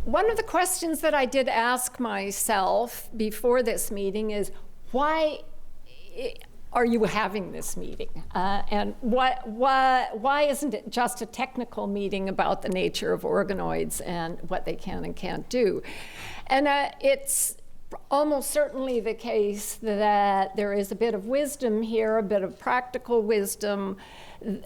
One of the questions that I did ask myself before this meeting is, why are you having this meeting? And why isn't it just a technical meeting about the nature of organoids and what they can and can't do? And it's almost certainly the case that there is a bit of wisdom here, a bit of practical wisdom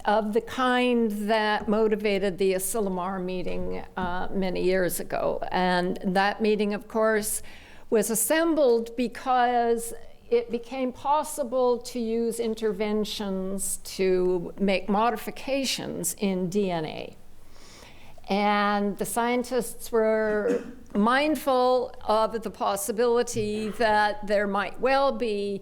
of the kind that motivated the Asilomar meeting many years ago. And that meeting, of course, was assembled because it became possible to use interventions to make modifications in DNA. And the scientists were mindful of the possibility that there might well be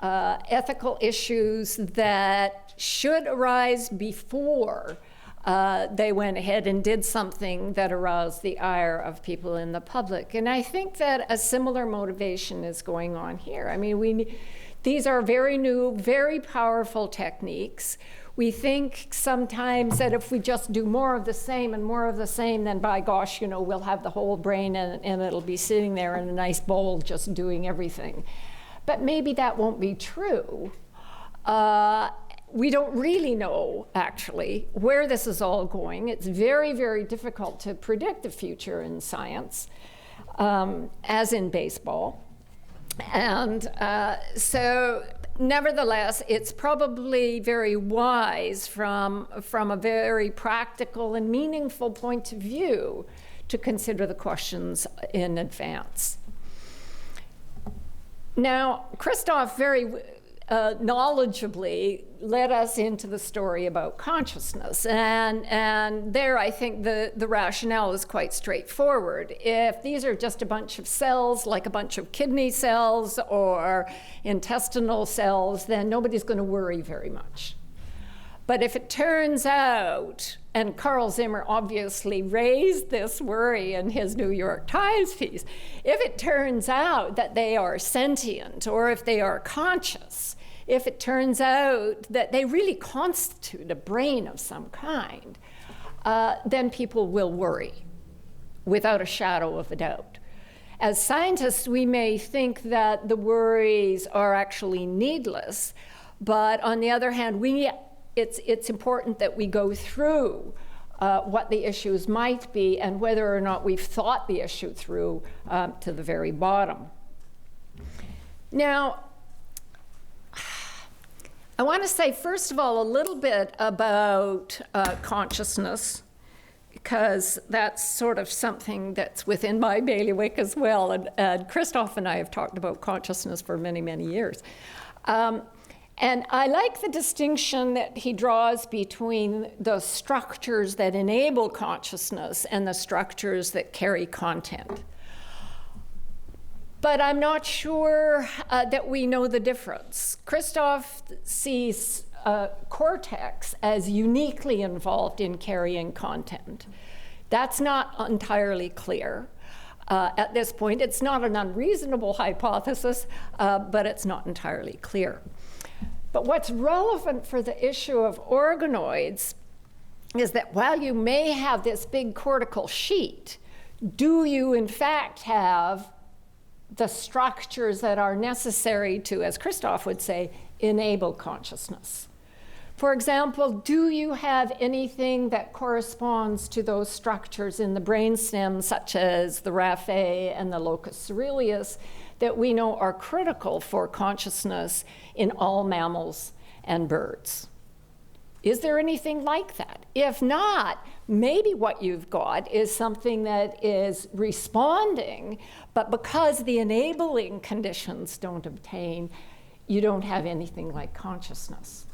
ethical issues that should arise before they went ahead and did something that aroused the ire of people in the public. And I think that a similar motivation is going on here. I mean, these are very new, very powerful techniques. We think sometimes that if we just do more of the same and more of the same, then by gosh, you know, we'll have the whole brain and it'll be sitting there in a nice bowl just doing everything. But maybe that won't be true. We don't really know, actually, where this is all going. It's very, very difficult to predict the future in science, as in baseball. And so nevertheless, it's probably very wise from a very practical and meaningful point of view to consider the questions in advance. Now, Christoph very knowledgeably led us into the story about consciousness. And there I think the rationale is quite straightforward. If these are just a bunch of cells, like a bunch of kidney cells or intestinal cells, then nobody's going to worry very much. But if it turns out, and Carl Zimmer obviously raised this worry in his New York Times piece, if it turns out that they are sentient or if they are conscious, if it turns out that they really constitute a brain of some kind, then people will worry without a shadow of a doubt. As scientists, we may think that the worries are actually needless, but on the other hand, it's important that we go through what the issues might be and whether or not we've thought the issue through to the very bottom. Now, I want to say, first of all, a little bit about consciousness, because that's sort of something that's within my bailiwick as well. And Christoph and I have talked about consciousness for many, many years. And I like the distinction that he draws between the structures that enable consciousness and the structures that carry content. But I'm not sure that we know the difference. Christoph sees cortex as uniquely involved in carrying content. That's not entirely clear. At this point, it's not an unreasonable hypothesis, but it's not entirely clear. But what's relevant for the issue of organoids is that while you may have this big cortical sheet, do you in fact have the structures that are necessary to, as Christoph would say, enable consciousness? For example, do you have anything that corresponds to those structures in the brainstem, such as the raphe and the locus coeruleus, that we know are critical for consciousness in all mammals and birds? Is there anything like that? If not, maybe what you've got is something that is responding, but because the enabling conditions don't obtain, you don't have anything like consciousness.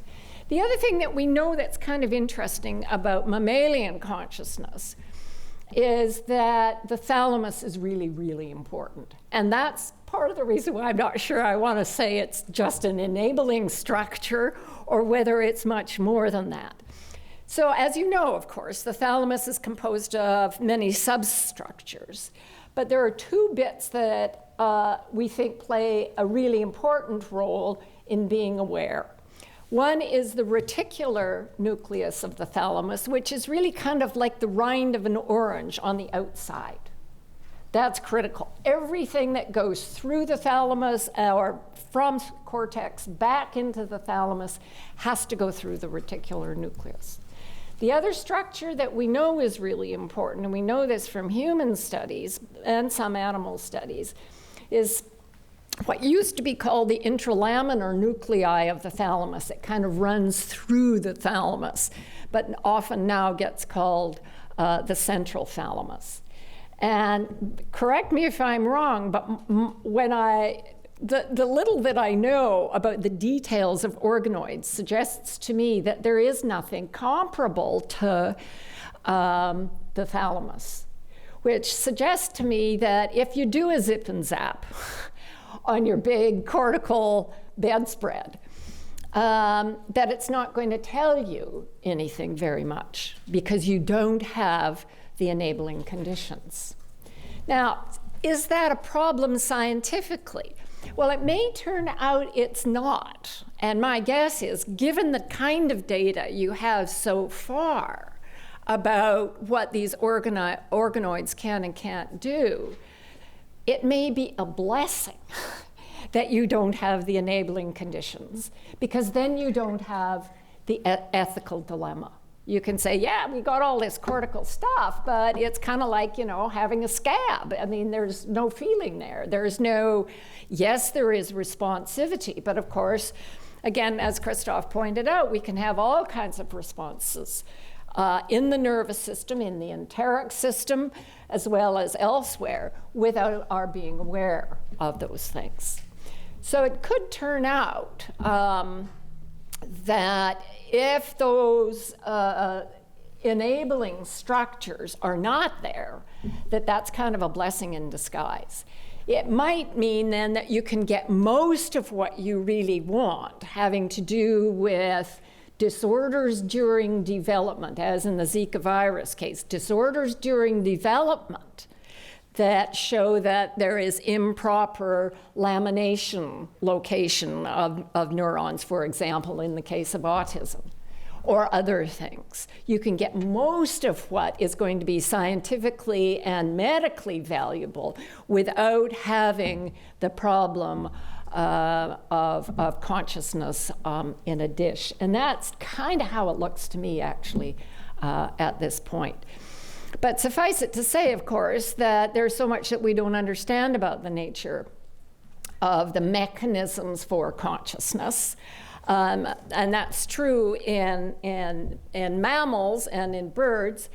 The other thing that we know that's kind of interesting about mammalian consciousness is that the thalamus is really, really important. And that's part of the reason why I'm not sure I want to say it's just an enabling structure or whether it's much more than that. So as you know, of course, the thalamus is composed of many substructures, but there are two bits that we think play a really important role in being aware. One is the reticular nucleus of the thalamus, which is really kind of like the rind of an orange on the outside. That's critical. Everything that goes through the thalamus or from cortex back into the thalamus has to go through the reticular nucleus. The other structure that we know is really important, and we know this from human studies and some animal studies, is what used to be called the intralaminar nuclei of the thalamus. It kind of runs through the thalamus, but often now gets called the central thalamus. And correct me if I'm wrong, but when the little that I know about the details of organoids suggests to me that there is nothing comparable to the thalamus, which suggests to me that if you do a zip and zap on your big cortical bedspread, that it's not going to tell you anything very much because you don't have the enabling conditions. Now, is that a problem scientifically? Well, it may turn out it's not. And my guess is, given the kind of data you have so far about what these organoids can and can't do, it may be a blessing that you don't have the enabling conditions, because then you don't have the ethical dilemma. You can say, yeah, we got all this cortical stuff, but it's kind of like, having a scab. I mean, there's no feeling there. There's no, yes, there is responsivity, but of course, again, as Christoph pointed out, we can have all kinds of responses in the nervous system, in the enteric system, as well as elsewhere, without our being aware of those things. So it could turn out that if those enabling structures are not there, that's kind of a blessing in disguise. It might mean then that you can get most of what you really want, having to do with disorders during development, as in the Zika virus case, disorders during development that show that there is improper lamination location of neurons, for example, in the case of autism, or other things. You can get most of what is going to be scientifically and medically valuable without having the problem of consciousness in a dish. And that's kind of how it looks to me, actually, at this point. But suffice it to say, of course, that there's so much that we don't understand about the nature of the mechanisms for consciousness. And that's true in mammals and in birds.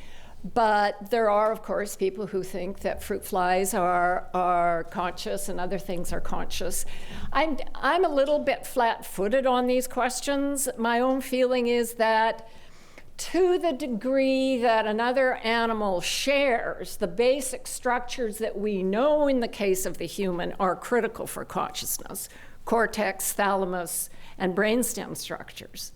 But there are, of course, people who think that fruit flies are conscious and other things are conscious. I'm a little bit flat-footed on these questions. My own feeling is that to the degree that another animal shares the basic structures that we know in the case of the human are critical for consciousness, cortex, thalamus, and brainstem structures.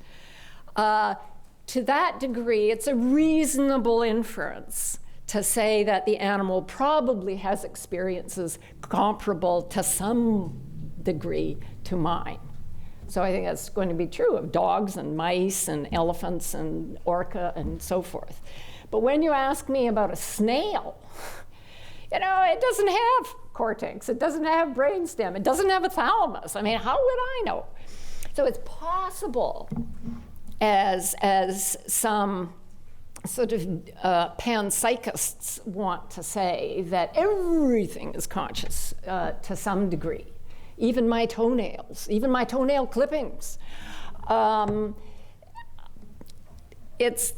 To that degree, it's a reasonable inference to say that the animal probably has experiences comparable to some degree to mine. So I think that's going to be true of dogs and mice and elephants and orca and so forth. But when you ask me about a snail, it doesn't have cortex, it doesn't have brainstem, it doesn't have a thalamus. I mean, how would I know? So it's possible, as some sort of panpsychists want to say, that everything is conscious to some degree. Even my toenails, even my toenail clippings. It's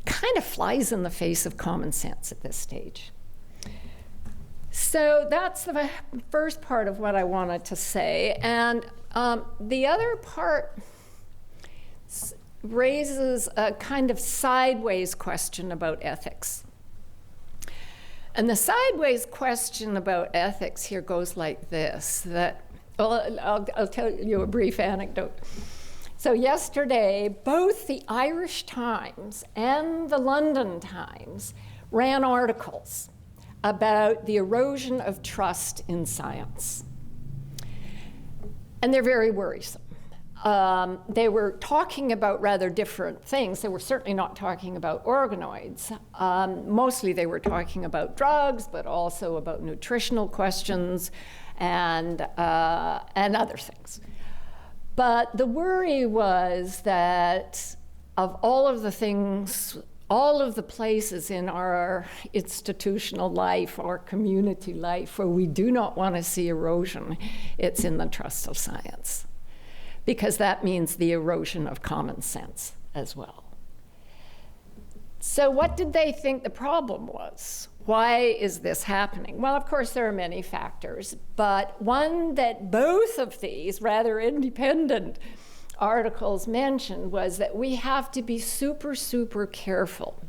kind of flies in the face of common sense at this stage. So that's the first part of what I wanted to say. And the other part raises a kind of sideways question about ethics. And the sideways question about ethics here goes like this, I'll tell you a brief anecdote. So yesterday, both the Irish Times and the London Times ran articles about the erosion of trust in science. And they're very worrisome. they were talking about rather different things. They were certainly not talking about organoids. Mostly they were talking about drugs, but also about nutritional questions and other things. But the worry was that of all of the things, all of the places in our institutional life, our community life, where we do not want to see erosion, it's in the trust of science, because that means the erosion of common sense as well. So what did they think the problem was? Why is this happening? Well, of course, there are many factors, but one that both of these rather independent articles mentioned was that we have to be super, super careful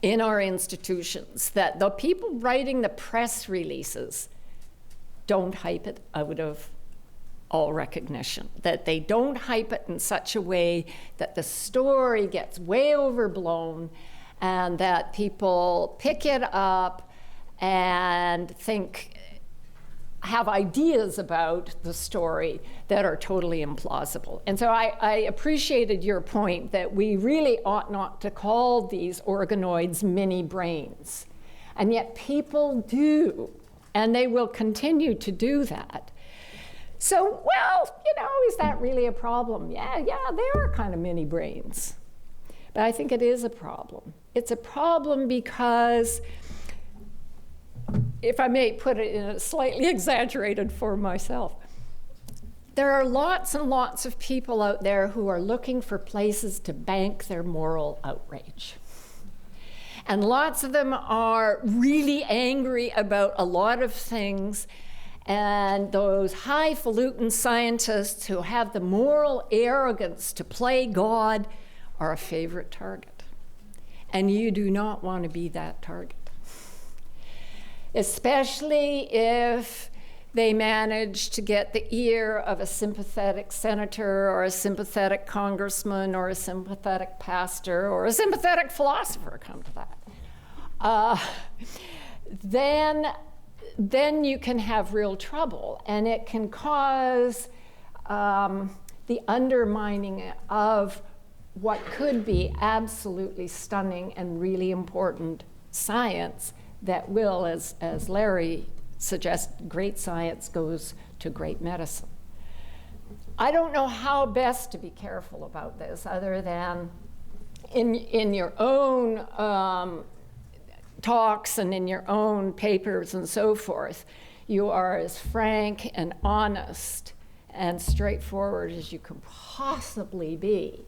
in our institutions that the people writing the press releases don't hype it out of all recognition, that they don't hype it in such a way that the story gets way overblown and that people pick it up and have ideas about the story that are totally implausible. And so I appreciated your point that we really ought not to call these organoids mini brains. And yet people do, and they will continue to do that. So, well, is that really a problem? Yeah, they are kind of mini brains. But I think it is a problem. It's a problem because, if I may put it in a slightly exaggerated form myself, there are lots and lots of people out there who are looking for places to bank their moral outrage. And lots of them are really angry about a lot of things, and those highfalutin scientists who have the moral arrogance to play God are a favorite target. And you do not want to be that target, especially if they manage to get the ear of a sympathetic senator or a sympathetic congressman or a sympathetic pastor or a sympathetic philosopher, come to that. Then you can have real trouble, and it can cause the undermining of what could be absolutely stunning and really important science that will, as Larry suggests, great science goes to great medicine. I don't know how best to be careful about this other than in your own talks and in your own papers and so forth, you are as frank and honest and straightforward as you can possibly be.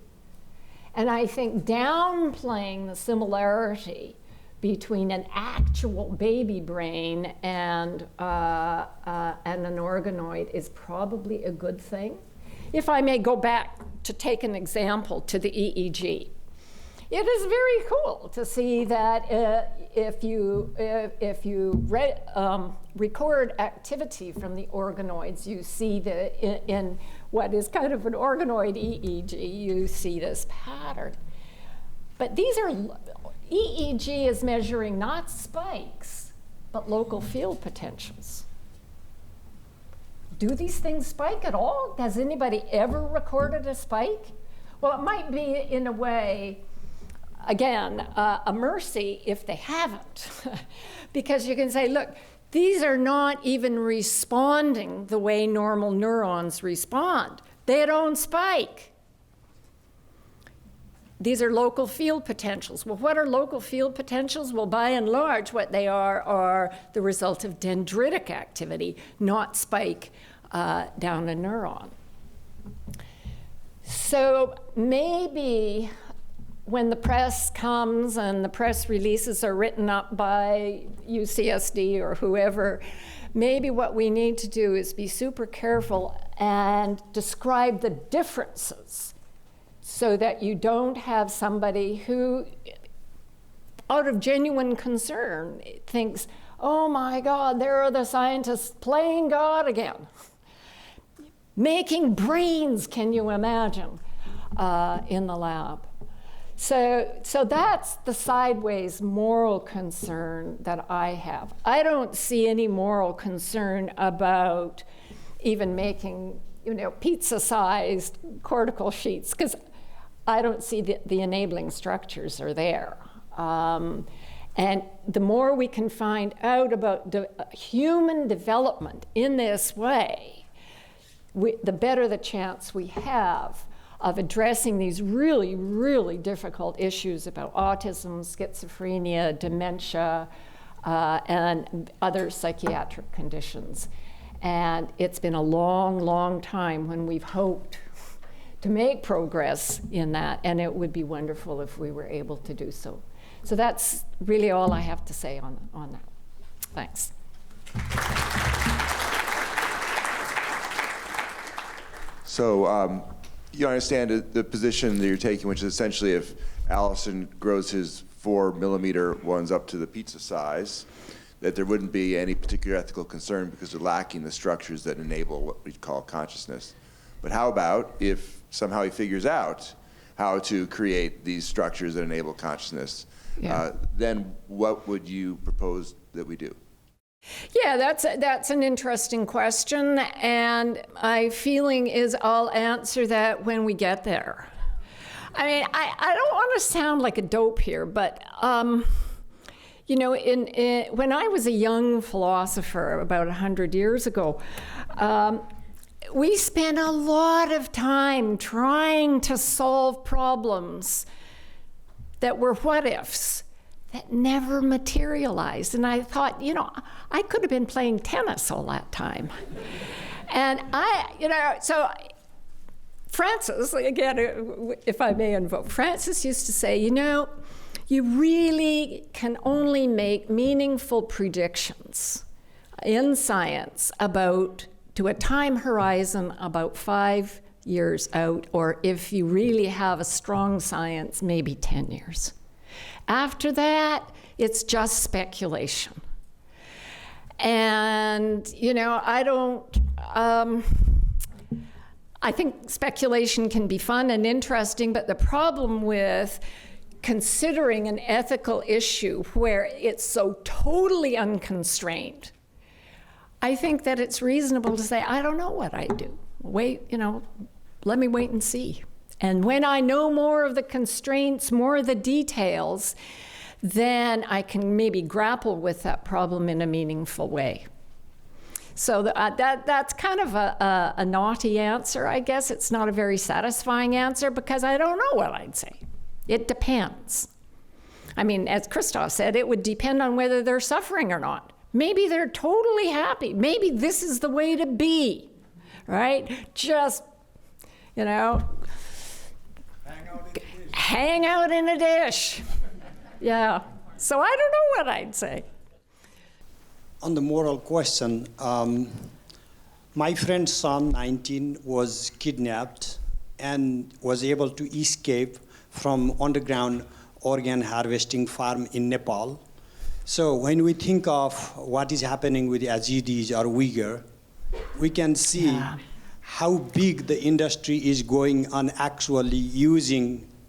And I think downplaying the similarity between an actual baby brain and an organoid is probably a good thing. If I may go back to take an example to the EEG, it is very cool to see that if you record activity from the organoids, you see in what is kind of an organoid EEG, you see this pattern. But EEG is measuring not spikes, but local field potentials. Do these things spike at all? Has anybody ever recorded a spike? Well, it might be in a way, again, a mercy if they haven't. Because you can say, look, these are not even responding the way normal neurons respond. They don't spike. These are local field potentials. Well, what are local field potentials? Well, by and large, what they are the result of dendritic activity, not spike down a neuron. So maybe when the press comes and the press releases are written up by UCSD or whoever, maybe what we need to do is be super careful and describe the differences so that you don't have somebody who, out of genuine concern, thinks, oh my God, there are the scientists playing God again. Making brains, can you imagine, in the lab. So that's the sideways moral concern that I have. I don't see any moral concern about even making pizza-sized cortical sheets, because I don't see the enabling structures are there. And the more we can find out about human development in this way, the better the chance we have of addressing these really, really difficult issues about autism, schizophrenia, dementia, and other psychiatric conditions. And it's been a long, long time when we've hoped to make progress in that, and it would be wonderful if we were able to do so. So that's really all I have to say on that. Thanks. So you understand the position that you're taking, which is essentially if Allison grows his 4-millimeter ones up to the pizza size, that there wouldn't be any particular ethical concern because they're lacking the structures that enable what we call consciousness. But how about if somehow he figures out how to create these structures that enable consciousness? Yeah. Then what would you propose that we do? Yeah, that's an interesting question, and my feeling is I'll answer that when we get there. I mean, I don't want to sound like a dope here, but when I was a young philosopher about 100 years ago, we spent a lot of time trying to solve problems that were what-ifs that never materialized. And I thought, I could have been playing tennis all that time. And so Francis, again, if I may invoke, Francis used to say, you really can only make meaningful predictions in science to a time horizon about 5 years out, or if you really have a strong science, maybe 10 years. After that, it's just speculation. And, I think speculation can be fun and interesting, but the problem with considering an ethical issue where it's so totally unconstrained, I think that it's reasonable to say, I don't know what I'd do. Let me wait and see. And when I know more of the constraints, more of the details, then I can maybe grapple with that problem in a meaningful way. So that's kind of a naughty answer, I guess. It's not a very satisfying answer because I don't know what I'd say. It depends. I mean, as Christoph said, it would depend on whether they're suffering or not. Maybe they're totally happy. Maybe this is the way to be, right? Just, hang out in a dish. Yeah. So I don't know what I'd say. On the moral question, my friend's son, 19, was kidnapped and was able to escape from underground organ harvesting farm in Nepal. So when we think of what is happening with Yazidis or Uyghur, we can see how big the industry is going on actually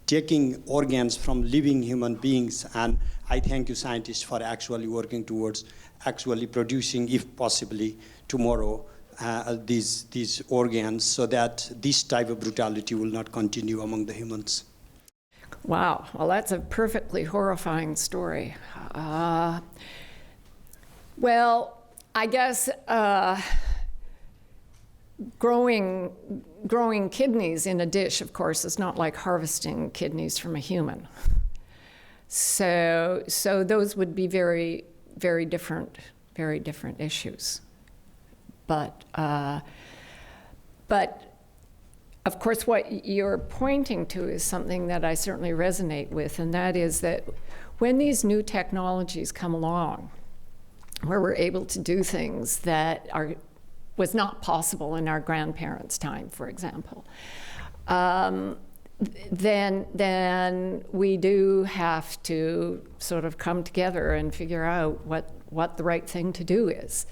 taking organs from living human beings. And I thank you scientists for actually working towards actually producing, if possibly tomorrow, these organs so that this type of brutality will not continue among the humans. Wow, well, that's a perfectly horrifying story. Well, I guess growing kidneys in a dish, of course, is not like harvesting kidneys from a human. So those would be very, very different issues. But of course, what you're pointing to is something that I certainly resonate with, and that is that when these new technologies come along, where we're able to do things that was not possible in our grandparents' time, for example, then we do have to sort of come together and figure out what the right thing to do is.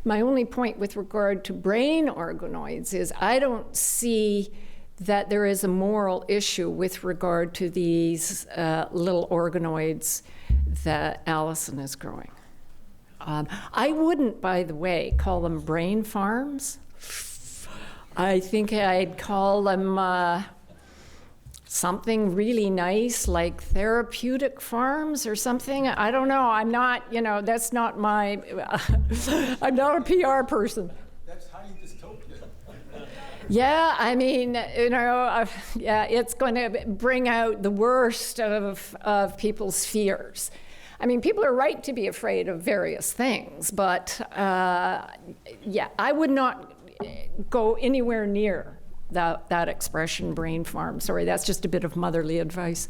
My only point with regard to brain organoids is I don't see that there is a moral issue with regard to these little organoids that Allison is growing. I wouldn't, by the way, call them brain farms. I think I'd call them something really nice, like therapeutic farms or something. I don't know. I'm not, that's not my, I'm not a PR person. That's highly dystopian. Yeah, I mean, yeah, it's going to bring out the worst of people's fears. I mean, people are right to be afraid of various things, but yeah, I would not go anywhere near that expression, brain farm. Sorry, that's just a bit of motherly advice.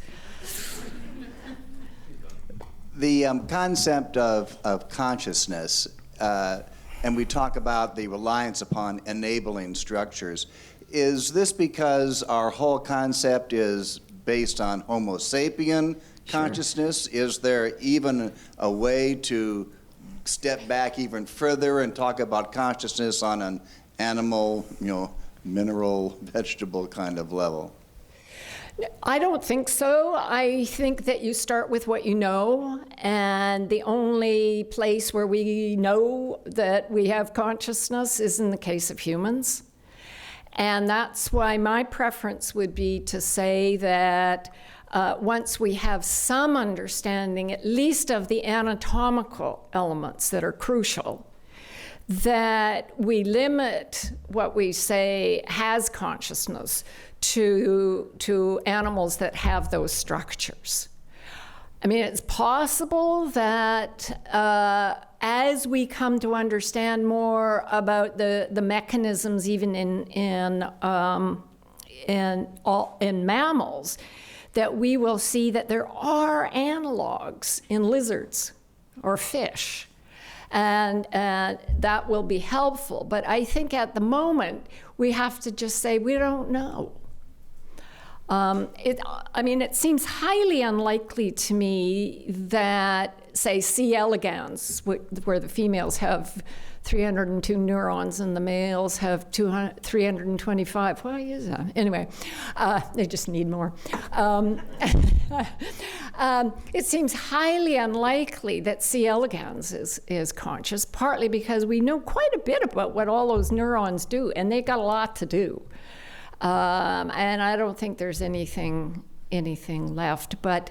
The concept of consciousness, and we talk about the reliance upon enabling structures. Is this because our whole concept is based on Homo sapien consciousness? Sure. Is there even a way to step back even further and talk about consciousness on an animal, mineral, vegetable kind of level? I don't think so. I think that you start with what you know, and the only place where we know that we have consciousness is in the case of humans. And that's why my preference would be to say that once we have some understanding, at least of the anatomical elements that are crucial, that we limit what we say has consciousness to animals that have those structures. I mean, it's possible that as we come to understand more about the mechanisms, even in mammals, that we will see that there are analogs in lizards or fish. And that will be helpful. But I think at the moment, we have to just say, we don't know. It seems highly unlikely to me that, say, C. elegans, where the females have 302 neurons and the males have 325. Why is that? Anyway, they just need more. It seems highly unlikely that C. elegans is conscious, partly because we know quite a bit about what all those neurons do, and they got a lot to do. And I don't think there's anything left. But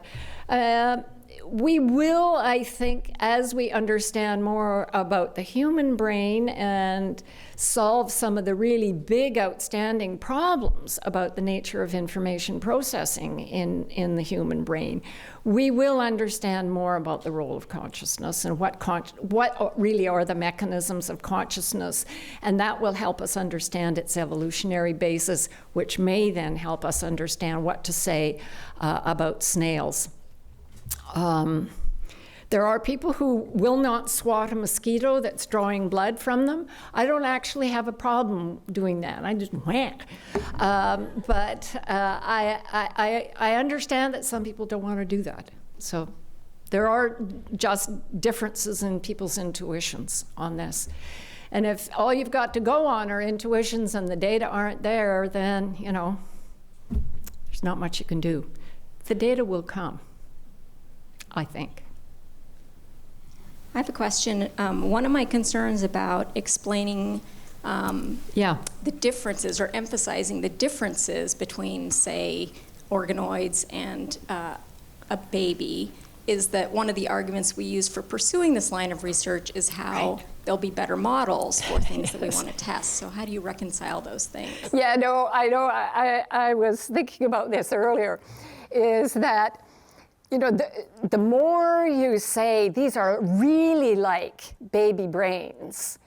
we will, I think, as we understand more about the human brain and solve some of the really big outstanding problems about the nature of information processing in the human brain, we will understand more about the role of consciousness and what really are the mechanisms of consciousness, and that will help us understand its evolutionary basis, which may then help us understand what to say about snails. There are people who will not swat a mosquito that's drawing blood from them. I don't actually have a problem doing that. I just whack. But I understand that some people don't want to do that. So there are just differences in people's intuitions on this. And if all you've got to go on are intuitions and the data aren't there, then, there's not much you can do. The data will come, I think. I have a question. One of my concerns about explaining the differences or emphasizing the differences between, say, organoids and a baby is that one of the arguments we use for pursuing this line of research is how there'll be better models for things that we want to test. So how do you reconcile those things? Yeah, no, I know. I was thinking about this earlier, is that the more you say these are really like baby brains,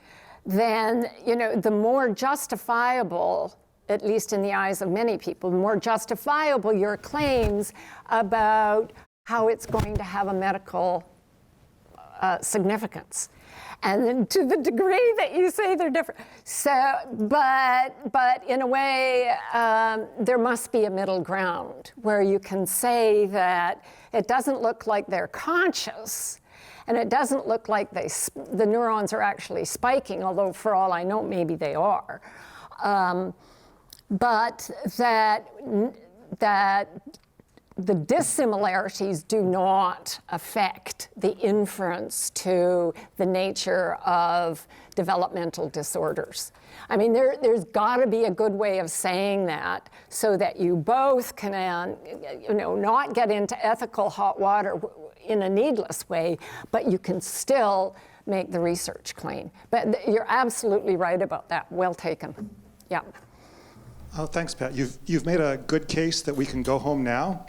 then, the more justifiable, at least in the eyes of many people, the more justifiable your claims about how it's going to have a medical significance. And then to the degree that you say they're different. So, but in a way, there must be a middle ground where you can say that it doesn't look like they're conscious, and it doesn't look like the neurons are actually spiking, although for all I know, maybe they are. But that the dissimilarities do not affect the inference to the nature of developmental disorders. I mean, there's got to be a good way of saying that so that you both can, not get into ethical hot water in a needless way, but you can still make the research claim. But you're absolutely right about that. Well taken. Yeah. Oh, thanks, Pat. You've made a good case that we can go home now.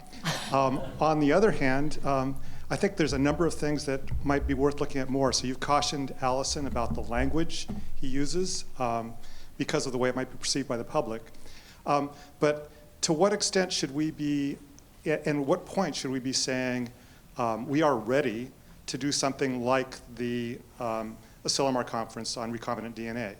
On the other hand, I think there's a number of things that might be worth looking at more. So you've cautioned Allison about the language he uses because of the way it might be perceived by the public. But to what extent should we be, and what point should we be saying we are ready to do something like the Asilomar Conference on recombinant DNA?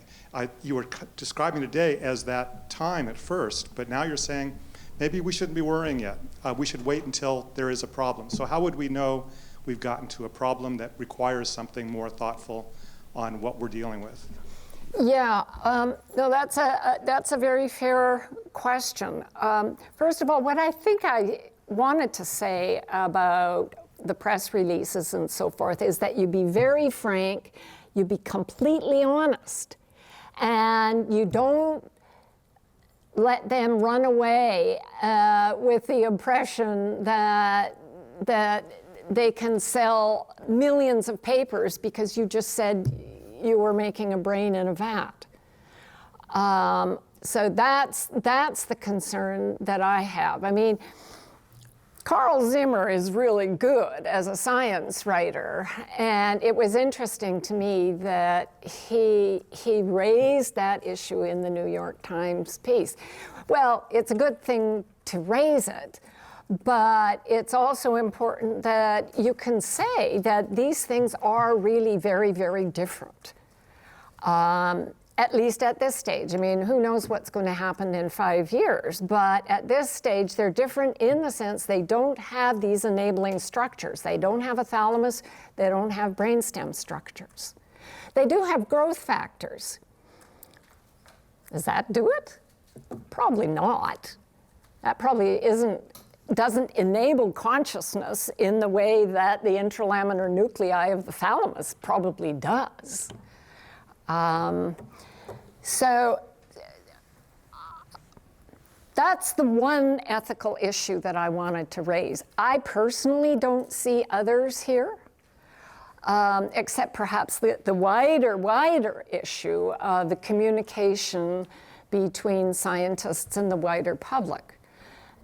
You were describing today as that time at first, but now you're saying maybe we shouldn't be worrying yet. We should wait until there is a problem. So how would we know we've gotten to a problem that requires something more thoughtful on what we're dealing with? Yeah, no, that's a very fair question. First of all, what I think I wanted to say about the press releases and so forth is that you be very frank, you be completely honest, and you don't let them run away with the impression that they can sell millions of papers because you just said you were making a brain in a vat. So that's the concern that I have. I mean, Carl Zimmer is really good as a science writer, and it was interesting to me that he raised that issue in the New York Times piece. Well, it's a good thing to raise it, but it's also important that you can say that these things are really very, very different. At least at this stage. I mean, who knows what's going to happen in 5 years, but at this stage, they're different in the sense they don't have these enabling structures. They don't have a thalamus, they don't have brainstem structures. They do have growth factors. Does that do it? Probably not. That probably doesn't enable consciousness in the way that the intralaminar nuclei of the thalamus probably does. So that's the one ethical issue that I wanted to raise. I personally don't see others here, except perhaps the wider issue of the communication between scientists and the wider public.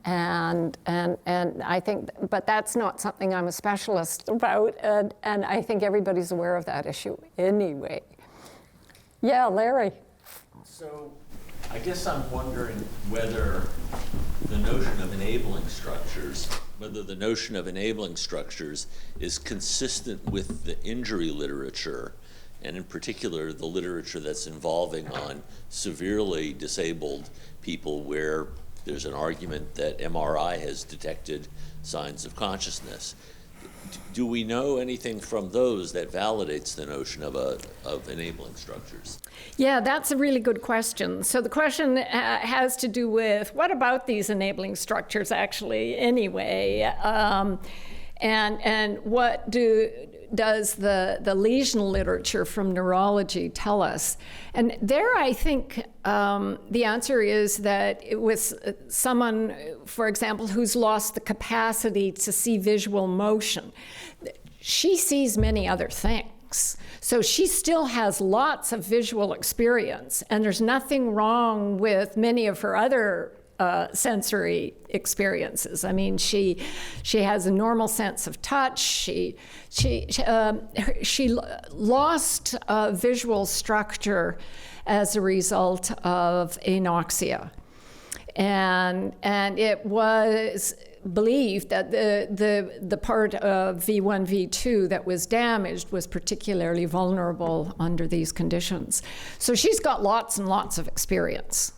And I think, but that's not something I'm a specialist about, and I think everybody's aware of that issue anyway. Yeah, Larry. So I guess I'm wondering whether the notion of enabling structures, is consistent with the injury literature, and in particular the literature that's involving on severely disabled people where there's an argument that MRI has detected signs of consciousness. Do we know anything from those that validates the notion of enabling structures? Yeah, that's a really good question. So the question has to do with what about these enabling structures actually anyway? And what does the lesion literature from neurology tell us? And there I think the answer is that it was someone, for example, who's lost the capacity to see visual motion. She sees many other things. So she still has lots of visual experience, and there's nothing wrong with many of her other sensory experiences. I mean, she has a normal sense of touch. She lost visual structure as a result of anoxia, and it was believed that the part of V1, V2 that was damaged was particularly vulnerable under these conditions. So she's got lots and lots of experience,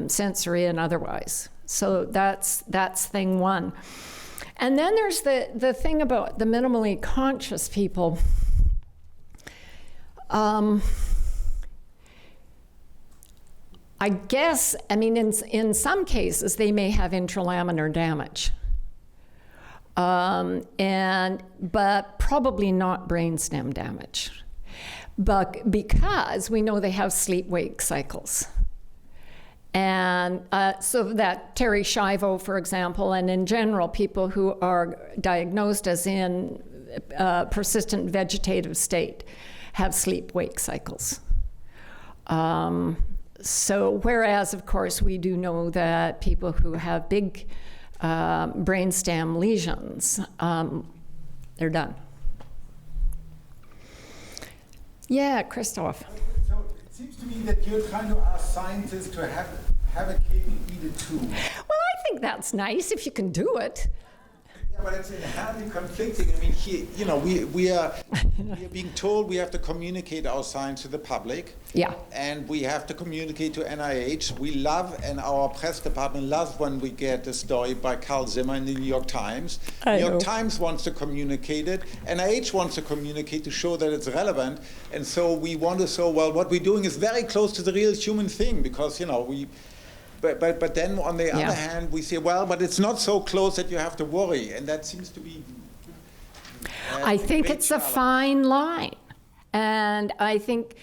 sensory and otherwise. So that's thing one. And then there's the thing about the minimally conscious people. I guess, I mean, in some cases, they may have intralaminar damage. but probably not brainstem damage. But because we know they have sleep-wake cycles. And so that Terry Schiavo, for example, and in general, people who are diagnosed as in persistent vegetative state have sleep-wake cycles. So whereas, of course, we do know that people who have big brainstem lesions, they're done. Yeah, Christoph. So it seems to me that you're trying to ask scientists to have a cake and eat it too. Well, I think that's nice if you can do it. Yeah, but it's inherently conflicting. I mean, here, you know, we are being told we have to communicate our science to the public. Yeah. And we have to communicate to NIH. We love, and our press department loves when we get a story by Carl Zimmer in the New York Times. New York Times wants to communicate it. NIH wants to communicate to show that it's relevant. And so we want to show, well, what we're doing is very close to the real human thing because, you know, we... But then on the other hand, we say, well, but it's not so close that you have to worry. And that seems to be... I think it's a fine line. And I think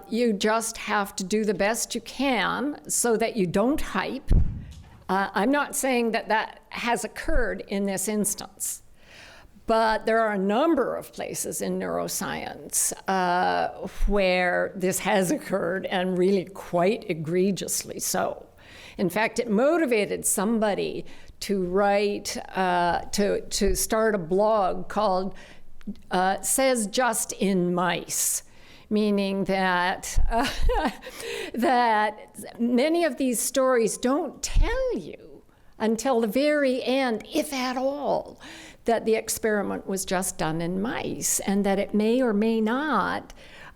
you just have to do the best you can so that you don't hype. I'm not saying that that has occurred in this instance. But there are a number of places in neuroscience where this has occurred, and really quite egregiously so. In fact, it motivated somebody to write, to start a blog called Says Just in Mice, meaning that, that many of these stories don't tell you until the very end, if at all, that the experiment was just done in mice and that it may or may not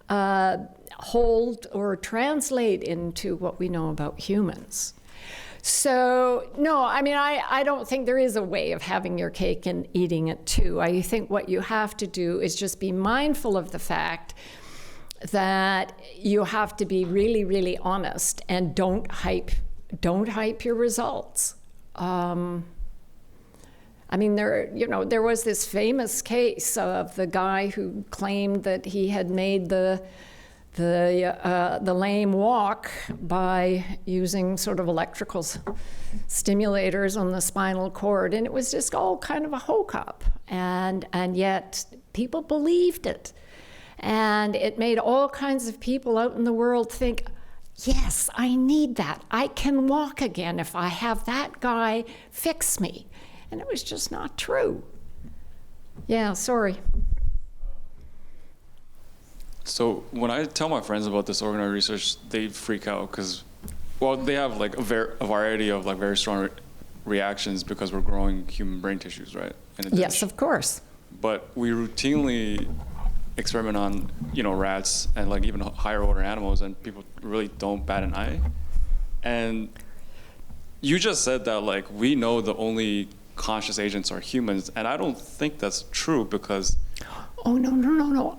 hold or translate into what we know about humans. So, no, I mean, I don't think there is a way of having your cake and eating it too. I think what you have to do is just be mindful of the fact that you have to be really, really honest and don't hype your results. I mean, there was this famous case of the guy who claimed that he had made the lame walk by using sort of electrical stimulators on the spinal cord, and it was just all kind of a hoax-up, and yet people believed it, and it made all kinds of people out in the world think, yes, I need that. I can walk again if I have that guy fix me. And it was just not true. Yeah, sorry. So when I tell my friends about this organoid research, they freak out because, well, they have like a variety of like very strong reactions because we're growing human brain tissues, right? Yes, of course. But we routinely experiment on, rats and like even higher order animals, and people really don't bat an eye. And you just said that like we know the only conscious agents are humans, and I don't think that's true because... Oh, no.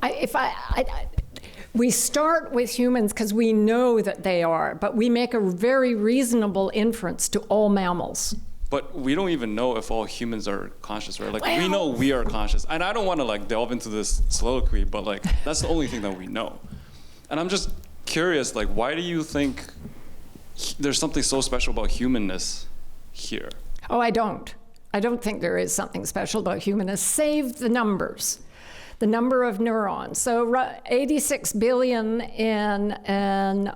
We start with humans because we know that they are, but we make a very reasonable inference to all mammals. But we don't even know if all humans are conscious, right? Like, we know we are conscious. And I don't want to like delve into this soliloquy, but like that's the only thing that we know. And I'm just curious, like, why do you think there's something so special about humanness here? Oh, I don't think there is something special about humanness, save the numbers. The number of neurons. So 86 billion in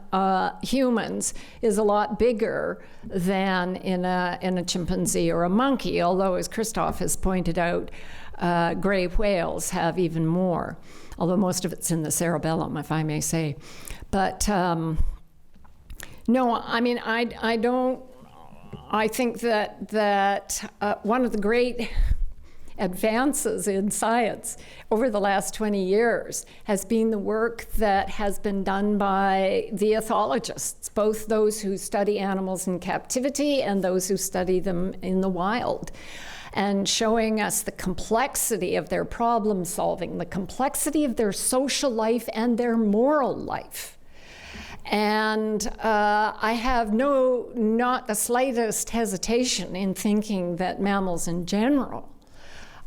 humans is a lot bigger than in a chimpanzee or a monkey, although, as Christoph has pointed out, gray whales have even more, although most of it's in the cerebellum, if I may say. But no, I mean, I think that one of the great advances in science over the last 20 years has been the work that has been done by the ethologists, both those who study animals in captivity and those who study them in the wild, and showing us the complexity of their problem solving, the complexity of their social life and their moral life. And I have not the slightest hesitation in thinking that mammals in general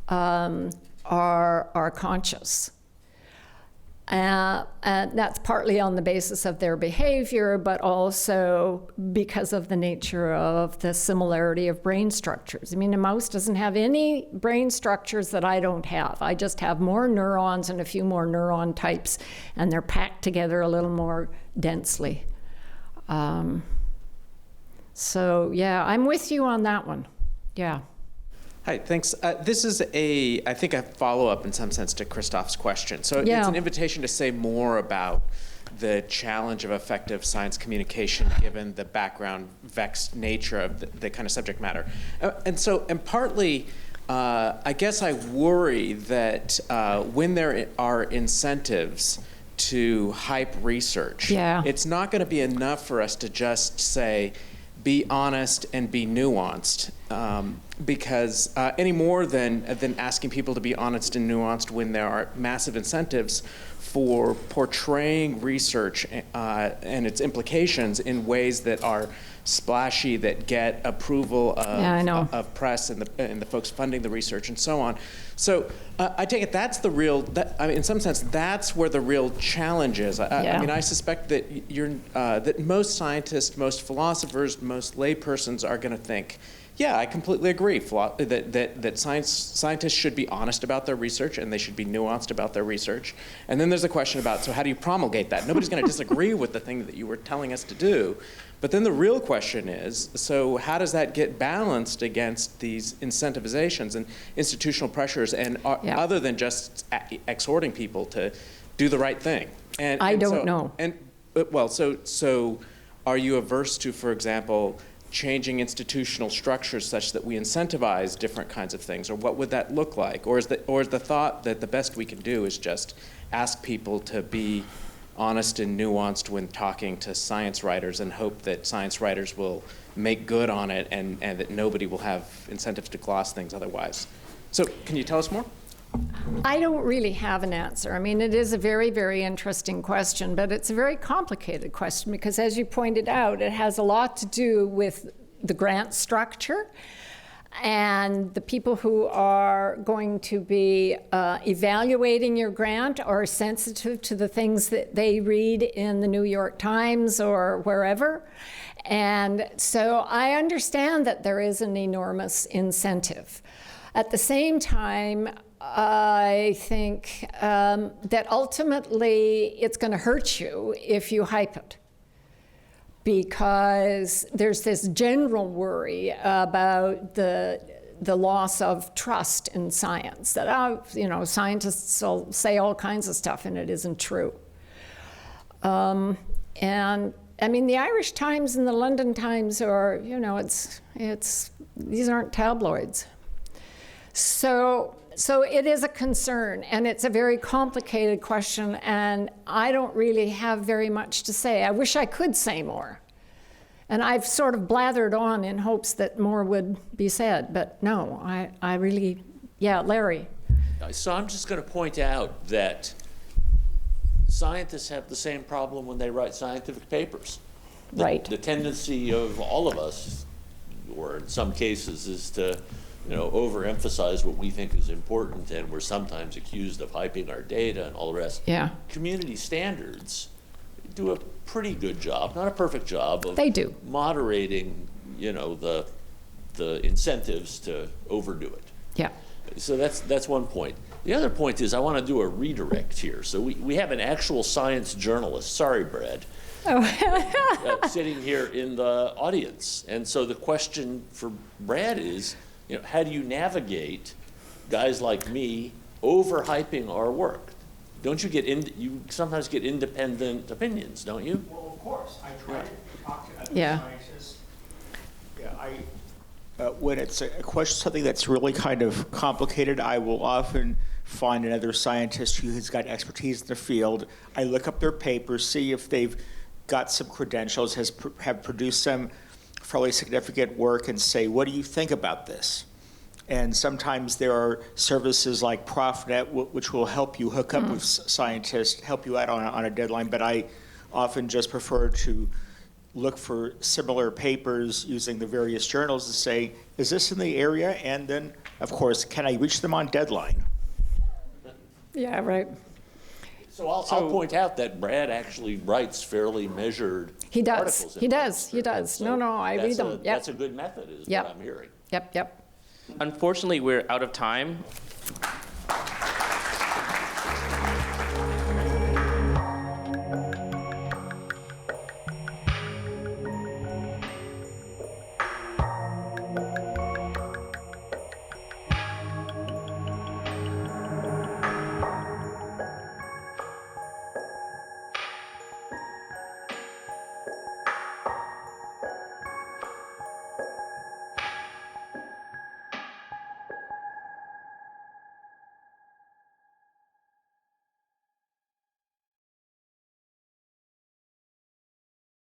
are conscious. And that's partly on the basis of their behavior, but also because of the nature of the similarity of brain structures. I mean, a mouse doesn't have any brain structures that I don't have. I just have more neurons and a few more neuron types, and they're packed together a little more densely. So, yeah, I'm with you on that one. Yeah. Hi, thanks. This is I think a follow-up in some sense to Christoph's question. So Yeah. It's an invitation to say more about the challenge of effective science communication given the background vexed nature of the kind of subject matter. And partly, I guess I worry that when there are incentives to hype research, it's not going to be enough for us to just say, be honest and be nuanced, because any more than asking people to be honest and nuanced when there are massive incentives for portraying research and its implications in ways that are splashy, that get approval of press and the folks funding the research and so on. So I take it that's the real, in some sense, that's where the real challenge is. I mean, I suspect that that most scientists, most philosophers, most laypersons are going to think, yeah, I completely agree that scientists should be honest about their research and they should be nuanced about their research. And then there's a question about, so how do you promulgate that? Nobody's going to disagree with the thing that you were telling us to do. But then the real question is, so how does that get balanced against these incentivizations and institutional pressures, and other than just exhorting people to do the right thing? And I don't know. And well, so are you averse to, for example, changing institutional structures such that we incentivize different kinds of things, or what would that look like? Or is the thought that the best we can do is just ask people to be honest and nuanced when talking to science writers and hope that science writers will make good on it and that nobody will have incentives to gloss things otherwise? So can you tell us more? I don't really have an answer. I mean, it is a very, very interesting question, but it's a very complicated question because, as you pointed out, it has a lot to do with the grant structure, and the people who are going to be evaluating your grant are sensitive to the things that they read in the New York Times or wherever. And so I understand that there is an enormous incentive. At the same time, I think that ultimately it's going to hurt you if you hype it, because there's this general worry about the loss of trust in science, that scientists will say all kinds of stuff and it isn't true. And I mean, the Irish Times and the London Times are, these aren't tabloids. So it is a concern, and it's a very complicated question, and I don't really have very much to say. I wish I could say more. And I've sort of blathered on in hopes that more would be said, but no, I really, Larry. So I'm just going to point out that scientists have the same problem when they write scientific papers. Right. The tendency of all of us, or in some cases, is to overemphasize what we think is important, and we're sometimes accused of hyping our data and all the rest. Yeah. Community standards do a pretty good job, not a perfect job, of moderating, the incentives to overdo it. Yeah. So that's one point. The other point is I want to do a redirect here. So we have an actual science journalist, sorry, Brad, sitting here in the audience. And so the question for Brad is, how do you navigate guys like me overhyping our work? Don't you you sometimes get independent opinions, don't you? Well, of course. I try to talk to other scientists. When it's a question, something that's really kind of complicated, I will often find another scientist who has got expertise in the field. I look up their papers, see if they've got some credentials, have produced some fairly significant work, and say, what do you think about this? And sometimes there are services like ProfNet, which will help you hook up with scientists, help you out on a deadline, but I often just prefer to look for similar papers using the various journals to say, is this in the area? And then, of course, can I reach them on deadline? Yeah, right. So I'll point out that Brad actually writes fairly measured He does. articles. He does. He does. No, I read them. Yep. That's a good method, is Yep. what I'm hearing. Yep. Unfortunately, we're out of time.